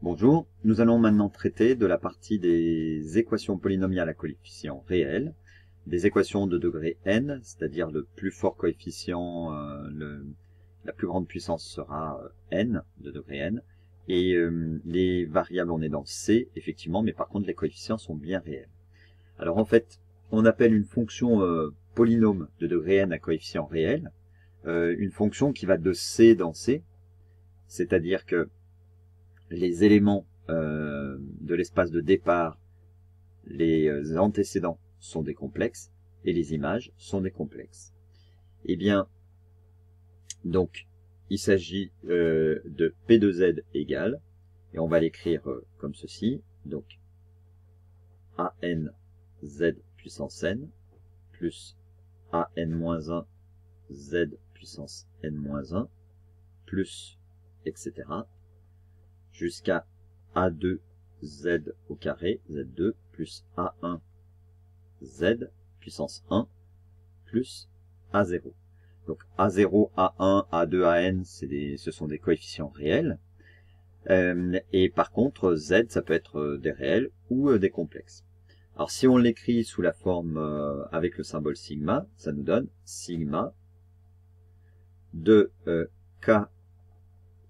Bonjour, nous allons maintenant traiter de la partie des équations polynomiales à coefficient réel, des équations de degré n, c'est-à-dire le plus fort coefficient, la plus grande puissance sera n, de degré n, et les variables, on est dans C, effectivement, mais par contre les coefficients sont bien réels. Alors en fait, on appelle une fonction polynôme de degré n à coefficient réel, une fonction qui va de C dans C, c'est-à-dire que les éléments de l'espace de départ, les antécédents sont des complexes et les images sont des complexes. Eh bien, donc, il s'agit de P de Z égale, et on va l'écrire comme ceci, donc AN Z puissance n plus AN-1 Z puissance n-1 plus etc. jusqu'à A2Z au carré, Z2, plus A1, Z, puissance 1, plus A0. Donc A0, A1, A2, AN, ce sont des coefficients réels. Et par contre, Z, ça peut être des réels ou des complexes. Alors si on l'écrit sous la forme avec le symbole sigma, ça nous donne sigma de K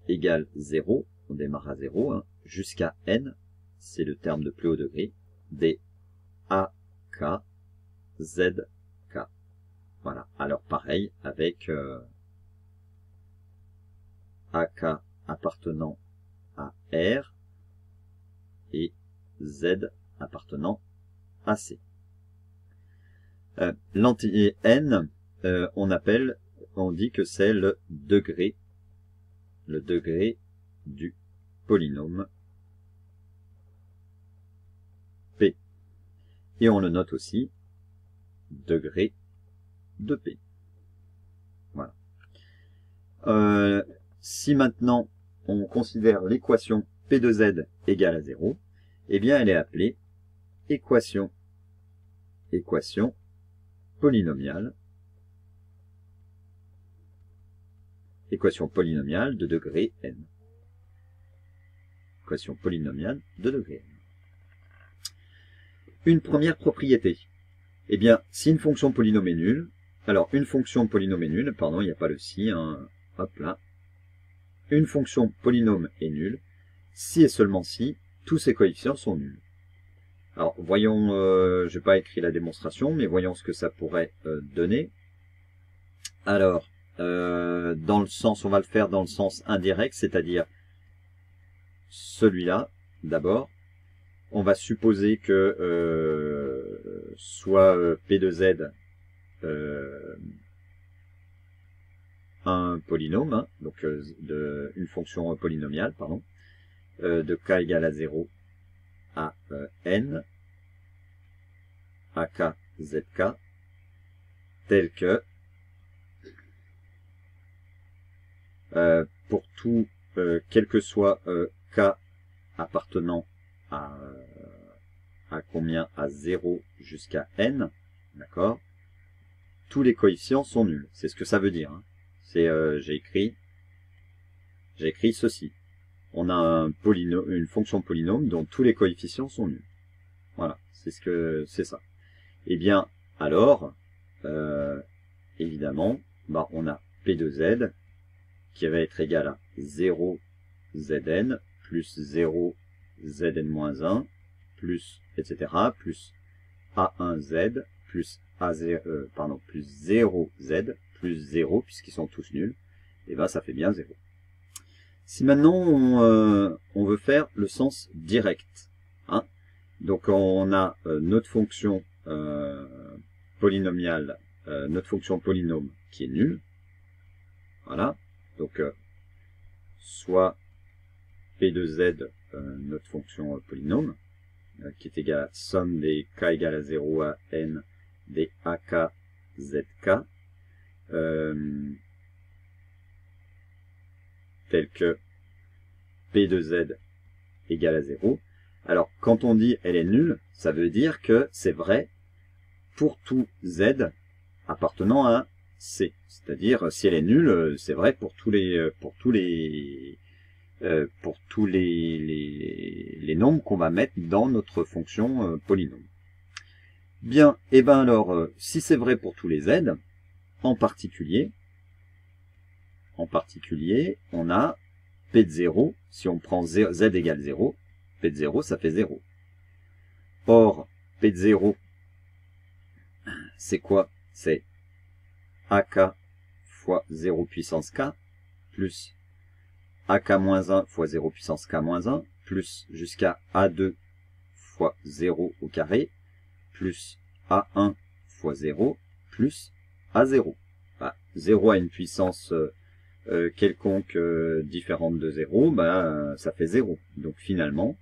égale 0, on démarre à 0, hein, jusqu'à n, c'est le terme de plus haut degré, des AK, ZK. Voilà, alors pareil avec AK appartenant à R et Z appartenant à C. L'entier n, on dit que c'est le degré du polynôme P. Et on le note aussi, degré de P. Voilà. Si maintenant on considère l'équation P de Z égale à 0, eh bien elle est appelée équation polynomiale de degré n. Équation polynomiale de degré n. Une première propriété. Eh bien, si une fonction polynôme est nulle, alors une fonction polynôme est nulle, pardon, il n'y a pas le si, hein, hop là. Une fonction polynôme est nulle, si et seulement si tous ses coefficients sont nuls. Alors, voyons, je n'ai pas écrit la démonstration, mais voyons ce que ça pourrait donner. Alors, dans le sens, on va le faire dans le sens indirect, c'est-à-dire celui-là, d'abord. On va supposer que soit P de Z un polynôme, hein, donc une fonction polynomiale, pardon, de k égale à 0 à n, ak, zk, tel que pour tout, quel que soit k appartenant à combien? À 0 jusqu'à n, d'accord? Tous les coefficients sont nuls. C'est ce que ça veut dire. Hein. C'est j'ai écrit ceci. On a une fonction polynôme dont tous les coefficients sont nuls. Voilà, c'est ça. Eh bien, alors, évidemment, bah, on a P de Z qui va être égal à 0 Zn plus 0 Zn-1 plus etc. plus A1Z plus A0, plus 0Z plus 0 puisqu'ils sont tous nuls, et ben ça fait bien 0. Si maintenant on veut faire le sens direct, hein, donc on a notre fonction polynomiale, notre fonction polynôme qui est nulle, voilà, donc soit P de Z, notre fonction polynôme, qui est égale à somme des k égale à 0 à n des ak, zk, tel que P de Z égale à 0. Alors, quand on dit elle est nulle, ça veut dire que c'est vrai pour tout Z appartenant à C. C'est-à-dire, si elle est nulle, c'est vrai pour tous les pour tous les nombres qu'on va mettre dans notre fonction polynôme. Bien, et ben alors, si c'est vrai pour tous les z, en particulier, on a P de 0, si on prend z égale 0, P de 0, ça fait 0. Or, P de 0, c'est quoi? C'est AK fois 0 puissance K, plus AK-1 fois 0 puissance K-1, plus jusqu'à A2 fois 0 au carré, plus A1 fois 0, plus A0. Bah, 0 a une puissance quelconque différente de 0, bah, ça fait 0. Donc finalement,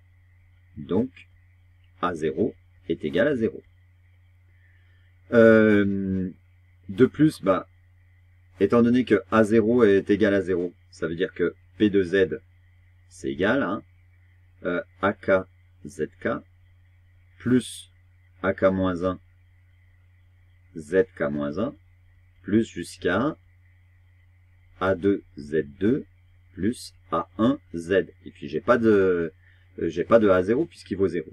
A0 est égal à 0. De plus, bah, étant donné que A0 est égal à 0, ça veut dire que P de Z, c'est égal à AK ZK plus AK-1 ZK-1 plus jusqu'à A2 Z2 plus A1 Z. Et puis j'ai pas de A0 puisqu'il vaut 0.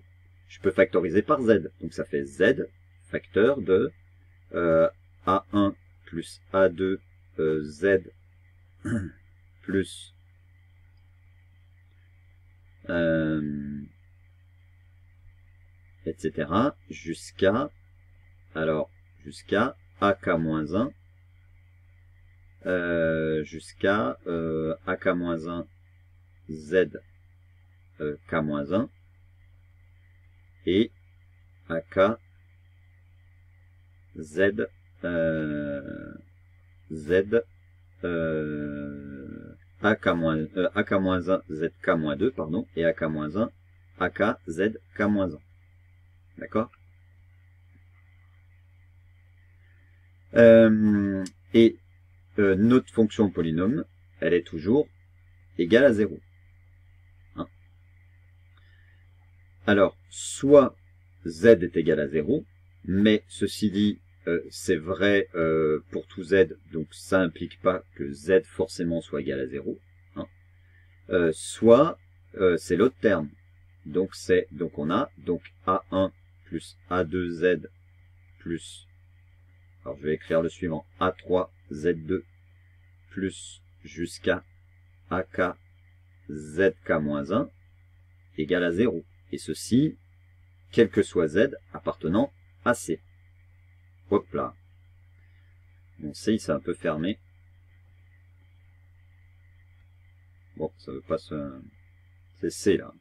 Je peux factoriser par Z. Donc ça fait Z facteur de A1 plus A2 Z plus etc. jusqu'à AK-1 jusqu'à AK-1 Z K-1 et AK Z Z AK-1 ZK-2, pardon, et AK-1 AK ZK-1. D'accord? Et notre fonction polynôme, elle est toujours égale à 0. Hein? Alors, soit z est égal à 0, mais ceci dit, c'est vrai pour tout z, donc ça implique pas que z forcément soit égal à 0. Hein. Soit c'est l'autre terme. Donc on a A1 plus A2Z plus, alors je vais écrire le suivant, A3 Z2 plus jusqu'à AK ZK-1 égale à 0. Et ceci, quel que soit Z appartenant à C. Hop là. Mon C, c'est un peu fermé. Bon, ça veut pas se... C'est C là.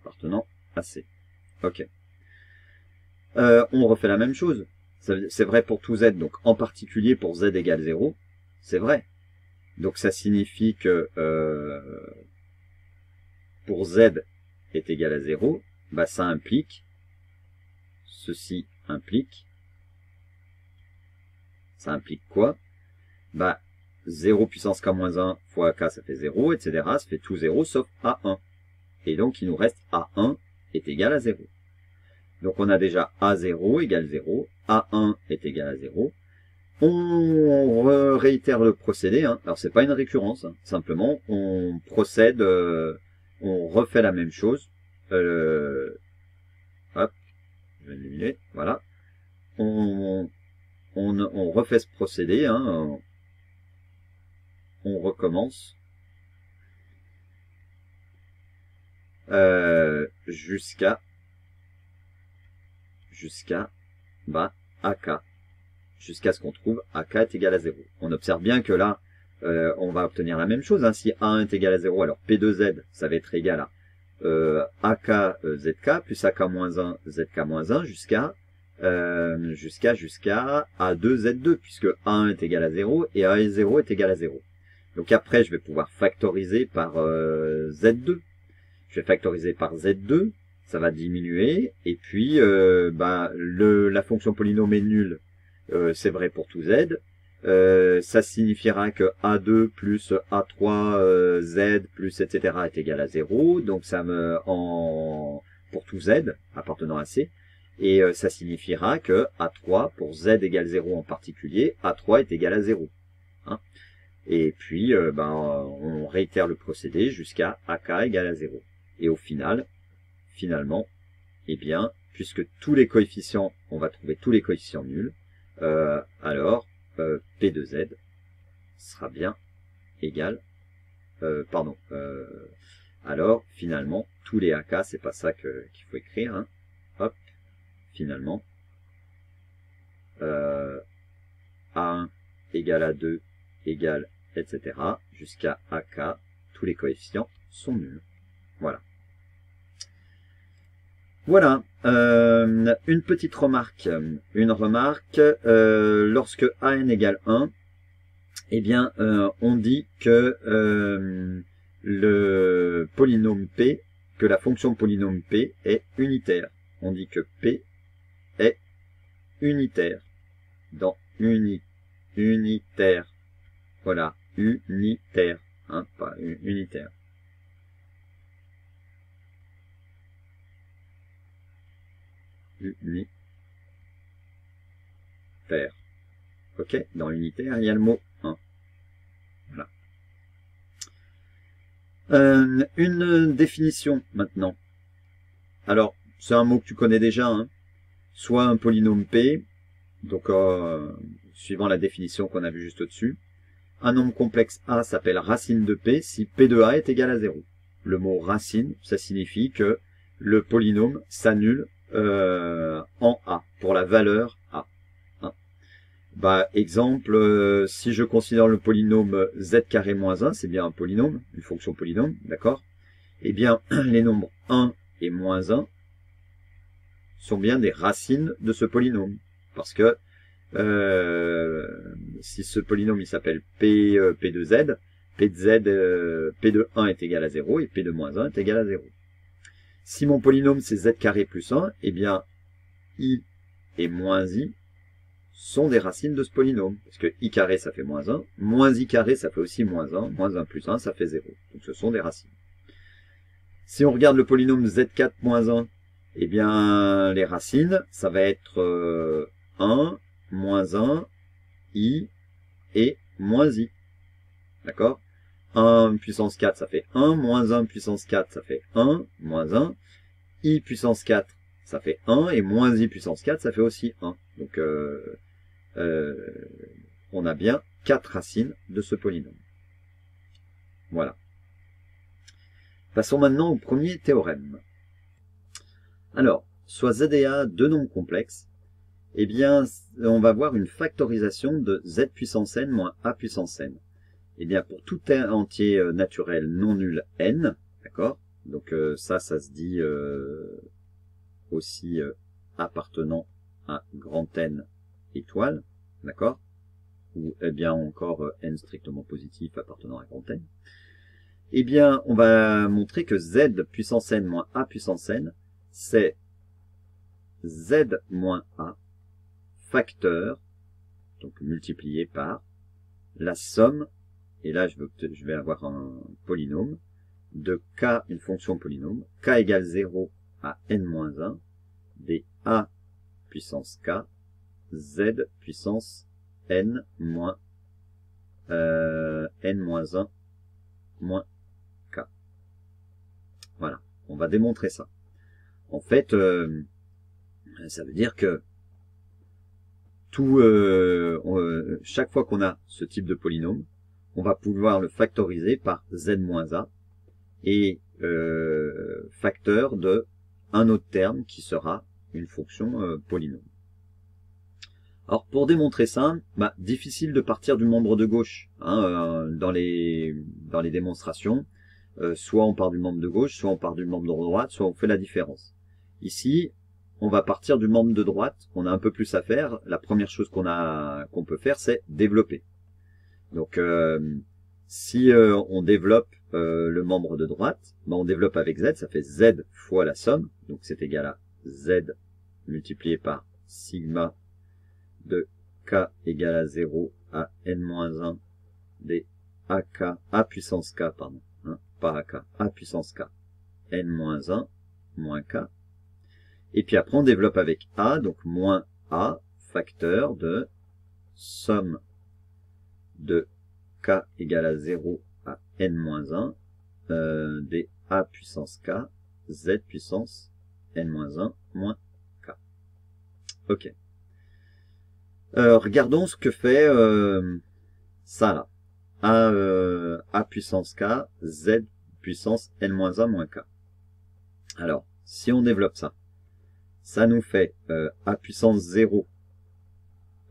Appartenant à C. Ok. On refait la même chose. C'est vrai pour tout Z, donc en particulier pour Z égale 0, c'est vrai. Donc ça signifie que pour Z est égal à 0, bah ça implique, ceci implique quoi? Bah 0 puissance K-1 fois AK ça fait 0, etc. Ça fait tout 0 sauf A1. Et donc il nous reste A1 est égal à 0. Donc on a déjà A0 égale 0, A1 est égal à 0. On réitère le procédé, hein. Alors c'est pas une récurrence, hein. Simplement on procède, on refait la même chose. Hop, je vais l'éliminer, voilà. On refait ce procédé, hein. On recommence jusqu'à bah, AK, jusqu'à ce qu'on trouve AK est égal à 0. On observe bien que là, on va obtenir la même chose. Hein. Si A1 est égal à 0, alors P2Z, ça va être égal à AK ZK plus AK-1 ZK-1 jusqu'à A2 Z2, puisque A1 est égal à 0 et A0 est égal à 0. Donc après, je vais pouvoir factoriser par Z2. Je vais factoriser par Z2, ça va diminuer, et puis la fonction polynôme est nulle, c'est vrai pour tout Z. Ça signifiera que A2 plus A3 Z plus etc. est égal à 0, donc ça pour tout Z appartenant à C, et ça signifiera que A3 pour Z égale 0 en particulier, A3 est égal à 0. Hein. Et puis, on réitère le procédé jusqu'à AK égale à 0. Et au final, finalement, eh bien, puisque tous les coefficients, on va trouver tous les coefficients nuls, alors P de Z sera bien égal, alors finalement, tous les AK, c'est pas ça qu'il faut écrire, hein. Hop, finalement, A1 égale à 2 égale, etc. jusqu'à AK, tous les coefficients sont nuls. Voilà. Voilà, une petite remarque. Une remarque, lorsque AN égale 1, eh bien, on dit que le polynôme P, que la fonction polynôme P est unitaire. On dit que P est unitaire. Dans unitaire. Voilà, unitaire, hein, pas unitaire. Unitaire. Ok, dans unitaire, il y a le mot 1. Voilà. Une définition maintenant. Alors, c'est un mot que tu connais déjà, hein. Soit un polynôme P, donc suivant la définition qu'on a vue juste au-dessus. Un nombre complexe A s'appelle racine de P si P de A est égal à 0. Le mot racine, ça signifie que le polynôme s'annule en A, pour la valeur A. Hein. Bah, exemple, si je considère le polynôme z carré moins 1, c'est bien un polynôme, une fonction polynôme, d'accord? Eh bien, les nombres 1 et moins 1 sont bien des racines de ce polynôme. Parce que si ce polynôme il s'appelle P de Z, P de 1 est égal à 0 et P de moins 1 est égal à 0. Si mon polynôme c'est Z carré plus 1, eh bien I et moins I sont des racines de ce polynôme. Parce que I carré ça fait moins 1, moins I carré ça fait aussi moins 1 plus 1 ça fait 0. Donc ce sont des racines. Si on regarde le polynôme Z4 moins 1, eh bien les racines, ça va être 1, moins 1, I et moins I. D'accord? 1 puissance 4, ça fait 1, moins 1 puissance 4, ça fait 1, moins 1. I puissance 4, ça fait 1, et moins I puissance 4, ça fait aussi 1. Donc, on a bien 4 racines de ce polynôme. Voilà. Passons maintenant au premier théorème. Alors, soit Z et A deux nombres complexes, eh bien, on va voir une factorisation de Z puissance n moins A puissance n. Eh bien, pour tout entier naturel non nul n, d'accord? Donc ça se dit aussi appartenant à grand N étoile, d'accord? Ou eh bien encore n strictement positif appartenant à grand N. Eh bien, on va montrer que Z puissance n moins A puissance n, c'est Z moins A facteur, donc multiplié par la somme, et là je vais avoir un polynôme, de k, une fonction polynôme, k égale 0 à n-1, des a puissance k, z puissance n moins n-1 moins k. Voilà, on va démontrer ça. En fait, ça veut dire que chaque fois qu'on a ce type de polynôme, on va pouvoir le factoriser par z-a et facteur de un autre terme qui sera une fonction polynôme. Alors pour démontrer ça, difficile de partir du membre de gauche hein, dans les démonstrations. Soit on part du membre de gauche, soit on part du membre de droite, soit on fait la différence. Ici, on va partir du membre de droite, on a un peu plus à faire. La première chose qu'on peut faire, c'est développer. Donc si on développe le membre de droite, on développe avec z, ça fait z fois la somme, donc c'est égal à z multiplié par sigma de k égale à 0 à n-1 des ak, a puissance k, pardon, hein, pas ak, a puissance k, n-1 moins k. Et puis après on développe avec a, donc moins a, facteur de somme de k égale à 0 à n-1 des a puissance k z puissance n-1 moins k. Ok. Regardons ce que fait ça là. A puissance k, z puissance n-1 moins k. Alors, si on développe ça, ça nous fait a puissance 0.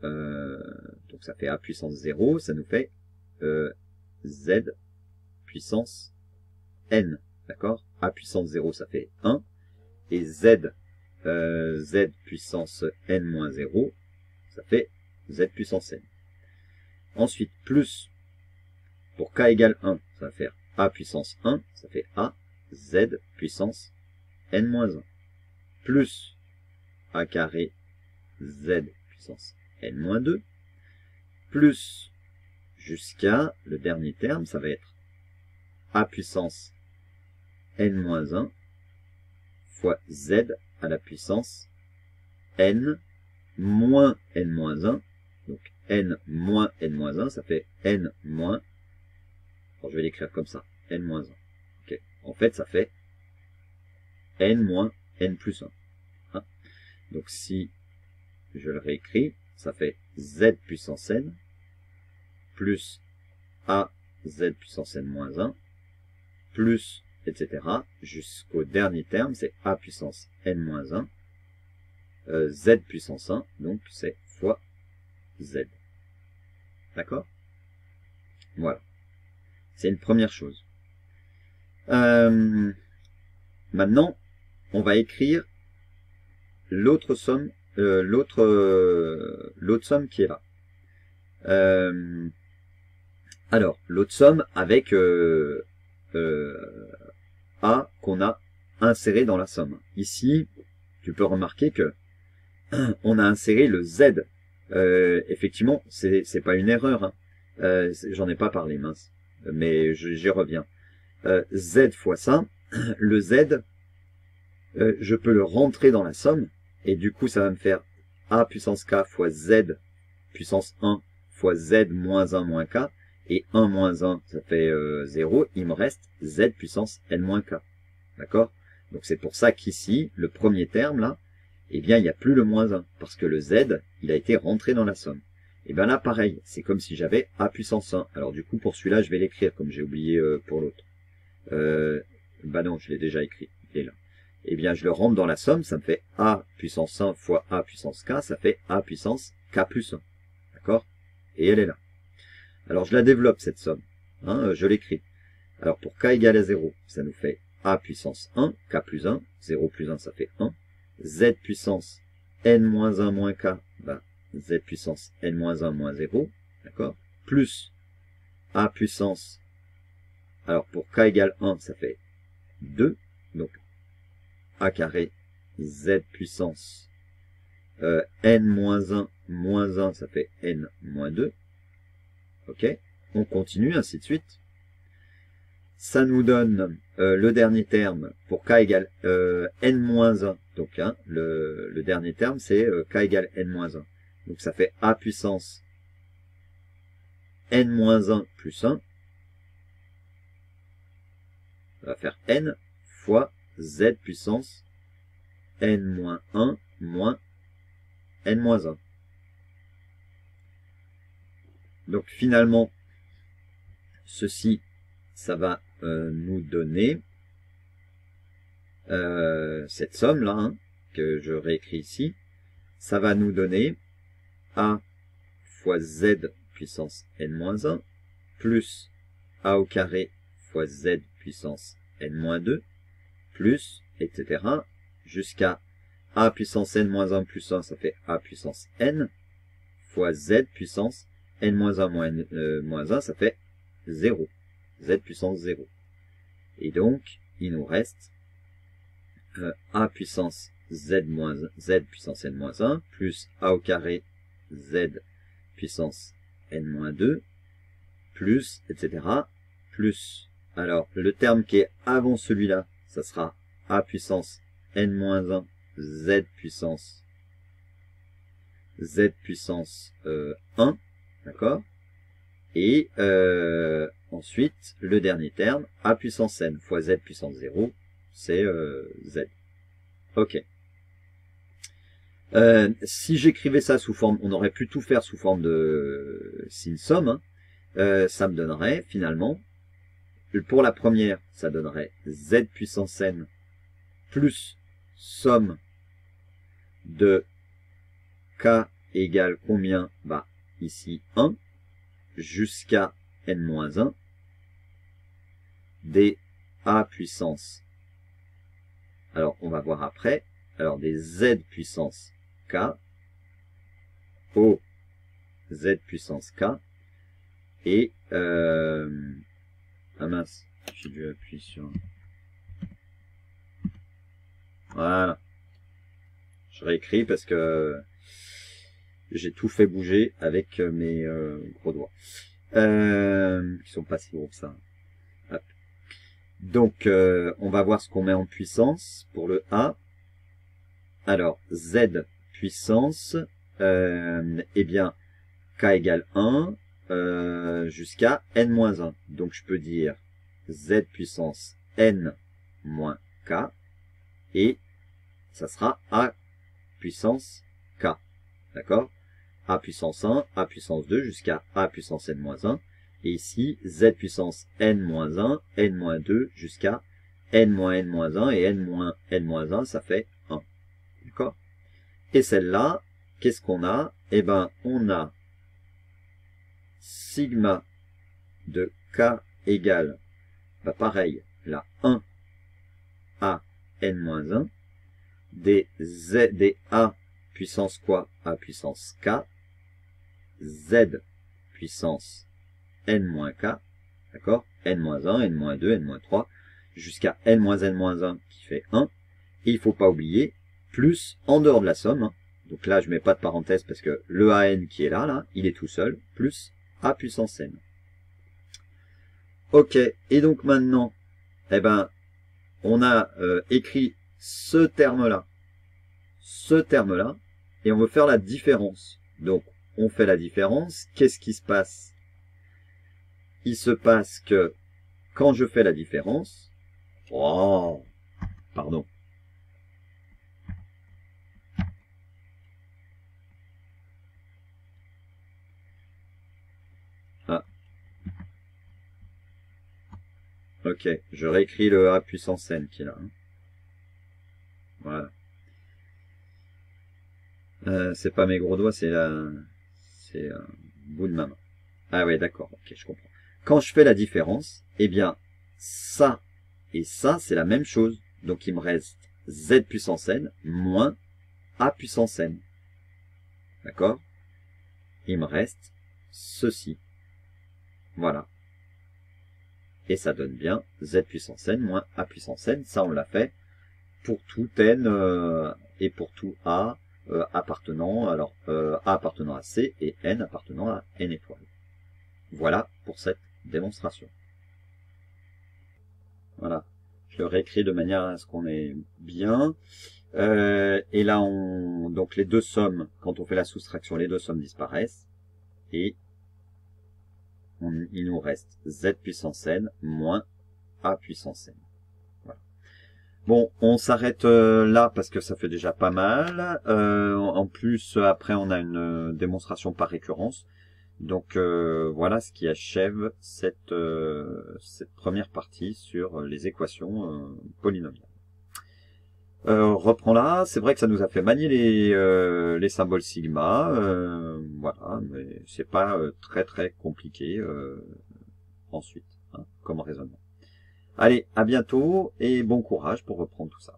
Donc ça fait a puissance 0, ça nous fait z puissance n. D'accord? A puissance 0, ça fait 1. Et z puissance n-0, ça fait z puissance n. Ensuite, plus, pour k égale 1, ça va faire a puissance 1, ça fait a z puissance n-1. Plus a carré z puissance n-2, plus jusqu'à le dernier terme, ça va être a puissance n-1 fois z à la puissance n moins n-1. Donc n moins n-1, ça fait n moins, alors je vais l'écrire comme ça, n-1. Okay. En fait, ça fait n moins n plus 1. Hein. Donc si je le réécris, ça fait z puissance n plus a z puissance n moins 1 plus, etc. Jusqu'au dernier terme, c'est a puissance n moins 1 z puissance 1, donc c'est fois z. D'accord? Voilà. C'est une première chose. Maintenant, on va écrire l'autre somme, l'autre somme qui est là. Alors, l'autre somme avec A qu'on a inséré dans la somme. Ici, tu peux remarquer que on a inséré le Z. Effectivement, c'est pas une erreur. Hein. J'en ai pas parlé, mince. Mais j'y reviens. Z fois ça, le Z, je peux le rentrer dans la somme. Et du coup, ça va me faire A puissance K fois Z puissance 1 fois Z moins 1 moins K. Et 1 moins 1, ça fait 0. Il me reste Z puissance N moins K. D'accord? Donc c'est pour ça qu'ici, le premier terme, là, eh bien, il n'y a plus le moins 1. Parce que le Z, il a été rentré dans la somme. Et bien là, pareil. C'est comme si j'avais A puissance 1. Alors du coup, pour celui-là, je vais l'écrire, comme j'ai oublié pour l'autre. Bah non, je l'ai déjà écrit. Il est là. Eh bien, je le rentre dans la somme. Ça me fait A puissance 1 fois A puissance K. Ça fait A puissance K plus 1. D'accord? Et elle est là. Alors, je la développe, cette somme. Hein, je l'écris. Alors, pour k égale à 0, ça nous fait a puissance 1, k plus 1, 0 plus 1, ça fait 1. Z puissance n moins 1 moins k, bah, z puissance n moins 1 moins 0, d'accord? Plus a puissance, alors pour k égale 1, ça fait 2, donc a carré z puissance n moins 1, ça fait n moins 2. Ok, on continue, ainsi de suite. Ça nous donne le dernier terme pour k égale n-1. Donc hein, le dernier terme, c'est k égale n-1. Donc ça fait a puissance n-1 plus 1. Ça va faire n fois z puissance n-1 moins n-1. Donc finalement, ceci, ça va nous donner cette somme-là, hein, que je réécris ici. Ça va nous donner a fois z puissance n-1 plus a au carré fois z puissance n-2 plus, etc. jusqu'à a puissance n-1 plus 1, ça fait a puissance n fois z puissance n-1 moins 1, ça fait 0. Z puissance 0. Et donc, il nous reste a puissance z puissance n-1 plus a au carré z puissance n-2 plus, etc. plus, alors, le terme qui est avant celui-là, ça sera a puissance n-1 z puissance 1, d'accord? Et ensuite, le dernier terme, a puissance n fois z puissance 0, c'est z. Ok. Si j'écrivais ça sous forme, on aurait pu tout faire sous forme de signe somme, hein, ça me donnerait finalement, pour la première, ça donnerait z puissance n plus somme de k égale combien? Bah, ici 1, jusqu'à n-1, des a puissance. Alors, on va voir après. Alors, des z puissance k au z puissance k. Et, ah mince, j'ai dû appuyer sur... Voilà. Je réécris parce que j'ai tout fait bouger avec mes gros doigts. Qui sont pas si gros que ça. Hop. Donc, on va voir ce qu'on met en puissance pour le A. Alors, Z puissance, eh bien, K égale 1 jusqu'à N-1. Donc, je peux dire Z puissance N moins K et ça sera A puissance K. D'accord? A puissance 1, A puissance 2 jusqu'à A puissance N-1. Et ici, Z puissance N-1, N-2 jusqu'à N-N-1 et N-N-1, ça fait 1. D'accord? Et celle-là, qu'est-ce qu'on a? Eh ben, on a sigma de K égale, bah pareil, la 1 à N-1, des A puissance quoi? A puissance K, Z puissance N-K, d'accord? N-1, N-2, N-3, jusqu'à N-N-1 qui fait 1. Et il ne faut pas oublier, plus en dehors de la somme, hein, donc là je mets pas de parenthèse parce que le AN qui est là, il est tout seul, plus A puissance N. Ok, et donc maintenant, eh ben, on a écrit ce terme-là, et on veut faire la différence. Donc, on fait la différence. Qu'est-ce qui se passe? Il se passe que quand je fais la différence, oh, pardon. Ah. Ok, je réécris le A puissance N qui est là. Hein. Voilà. C'est pas mes gros doigts, c'est un bout de ma main. Ah ouais, d'accord, ok, je comprends. Quand je fais la différence, eh bien, ça et ça, c'est la même chose. Donc, il me reste Z puissance N moins A puissance N. D'accord? Il me reste ceci. Voilà. Et ça donne bien Z puissance N moins A puissance N. Ça, on l'a fait pour tout N et pour tout A appartenant, alors A appartenant à C et N appartenant à N étoiles. Voilà pour cette démonstration. Voilà. Je le réécris de manière à ce qu'on ait bien. Et là, donc les deux sommes, quand on fait la soustraction, les deux sommes disparaissent. Et il nous reste Z puissance N moins A puissance N. Voilà. Bon, on s'arrête là parce que ça fait déjà pas mal. En plus, après, on a une démonstration par récurrence. Donc voilà ce qui achève cette première partie sur les équations polynomiales. Reprends là, c'est vrai que ça nous a fait manier les symboles sigma, voilà, mais c'est pas très très compliqué ensuite, hein, comme raisonnement. Allez, à bientôt et bon courage pour reprendre tout ça.